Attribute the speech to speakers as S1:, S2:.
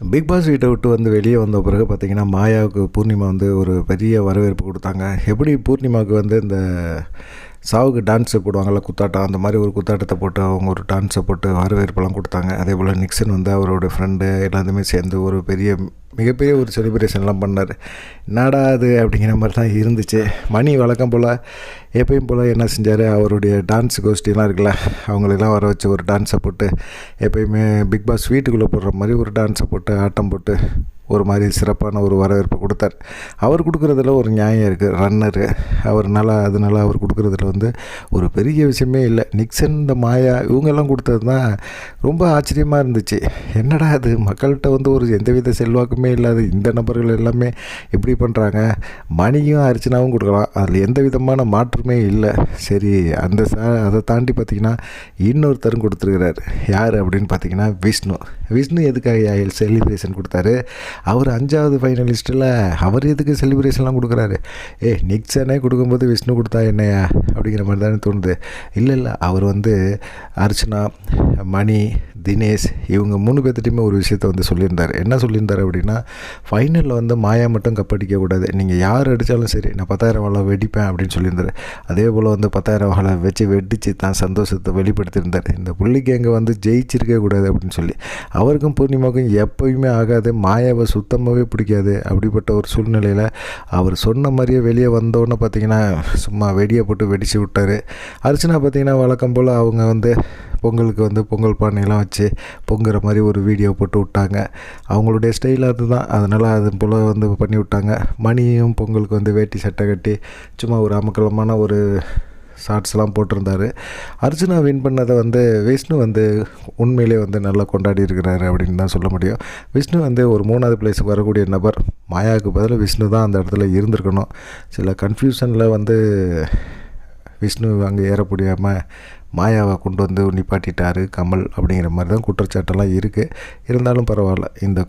S1: Big pass வீட்டை விட்டு வந்து வெளியே வந்த பிறகு பார்த்திங்கன்னா, மாயாவுக்கு பூர்ணிமா வந்து ஒரு பெரிய வரவேற்பு கொடுத்தாங்க. எப்படி பூர்ணிமாவுக்கு வந்து இந்த சாவுக்கு டான்ஸு போடுவாங்கள்ல, குத்தாட்டம், அந்த மாதிரி ஒரு குத்தாட்டத்தை போட்டு அவங்க ஒரு டான்ஸை போட்டு வரவேற்பெல்லாம் கொடுத்தாங்க. அதே போல் நிக்சன் வந்து அவரோட ஃப்ரெண்டு எல்லாத்தையுமே சேர்ந்து ஒரு மிகப்பெரிய ஒரு செலிப்ரேஷன்லாம் பண்ணார். என்னடா அது அப்படிங்கிற மாதிரி தான் இருந்துச்சு. மணி வழக்கம் போல் எப்பயும் போல் என்ன செஞ்சார், அவருடைய டான்ஸ் கோஷ்டிலாம் இருக்குல்ல, அவங்களெல்லாம் வர வச்சு ஒரு டான்ஸை போட்டு, எப்பயுமே பிக் பாஸ் வீட்டுக்குள்ளே போடுற மாதிரி ஒரு டான்ஸை போட்டு ஆட்டம் போட்டு ஒரு மாதிரி சிறப்பான ஒரு வரவேற்பு கொடுத்தார். அவர் கொடுக்குறதுல ஒரு நியாயம் இருக்குது. ரன்னரு அதனால் அவர் கொடுக்குறதுல வந்து ஒரு பெரிய விஷயமே இல்லை. நிக்சன், இந்த மாயா இவங்கெல்லாம் கொடுத்தது தான் ரொம்ப ஆச்சரியமாக இருந்துச்சு. என்னடா அது, மக்கள்கிட்ட வந்து ஒரு எந்தவித செல்வாக்குமே இல்லாத இந்த நபர்கள் எல்லாமே இப்படி பண்ணுறாங்க. மணியும் அர்ச்சனாவும் கொடுக்கலாம், அதில் எந்த விதமான மாற்றமே இல்லை. சரி, அதை தாண்டி பார்த்திங்கன்னா இன்னொருத்தரும் கொடுத்துருக்கிறார். யார் அப்படின்னு பார்த்திங்கன்னா விஷ்ணு எதுக்காக செலிப்ரேஷன் கொடுத்தாரு? அவர் 5வது ஃபைனலிஸ்ட்டில் அவர் எதுக்கு செலிப்ரேஷன்லாம் கொடுக்குறாரு? நிக்சனே கொடுக்கும்போது விஷ்ணு கொடுத்தா என்னையா அப்படிங்கிற மாதிரி தானே தோணுது. இல்லை, அவர் வந்து அர்ச்சனா, மணி, தினேஷ் இவங்க 3 பேர்த்திட்டையுமே ஒரு விஷயத்த வந்து சொல்லியிருந்தார். என்ன சொல்லியிருந்தார் அப்படின்னா, ஃபைனலில் வந்து மாயா மட்டும் கப்படிக்கக்கூடாது, நீங்கள் யார் அடித்தாலும் சரி நான் 10,000 வாழை வெடிப்பேன் அப்படின்னு சொல்லியிருந்தார். அதே போல் வந்து 10,000 வாழை வச்சு வெடித்து தான் சந்தோஷத்தை வெளிப்படுத்தியிருந்தார். இந்த புள்ளிக்கு எங்கே வந்து ஜெயிச்சிருக்கவே கூடாது அப்படின்னு சொல்லி. அவருக்கும் பூர்ணிமாவுக்கும் எப்போயுமே ஆகாது, மாயாவை சுத்தமாகவே பிடிக்காது. அப்படிப்பட்ட ஒரு சூழ்நிலையில் அவர் சொன்ன மாதிரியே வெளியே வந்தோன்னே பார்த்திங்கன்னா சும்மா வெடியை போட்டு வெடித்து விட்டார். அர்ச்சனா பார்த்திங்கன்னா வழக்கம் போல் அவங்க வந்து பொங்கலுக்கு வந்து பொங்கல் பானையெல்லாம் வச்சு பொங்குற மாதிரி ஒரு வீடியோ போட்டு விட்டாங்க. அவங்களுடைய ஸ்டைல் அதுதான், அதனால் அது போல் வந்து பண்ணி விட்டாங்க. மணியும் பொங்கலுக்கு வந்து வேட்டி சட்டை கட்டி சும்மா ஒரு அமக்கலமான ஒரு ஷார்ட்ஸ்லாம் போட்டிருந்தார். அர்ச்சனா வின் பண்ணதை வந்து விஷ்ணு வந்து உண்மையிலே வந்து நல்லா கொண்டாடி இருக்கிறாரு அப்படின்னு தான் சொல்ல முடியும். விஷ்ணு வந்து ஒரு 3வது பிளேஸுக்கு வரக்கூடிய நபர். மாயாவுக்கு பதிலாக விஷ்ணு தான் அந்த இடத்துல இருந்திருக்கணும். சில கன்ஃபியூஷனில் வந்து விஷ்ணு அங்கே ஏற முடியாமல் மாயாவை கொண்டு வந்து நிப்பாட்டிட்டார் கமல் அப்படிங்கிற மாதிரி தான் குற்றச்சாட்டெல்லாம் இருக்குது. இருந்தாலும் பரவாயில்ல, இந்த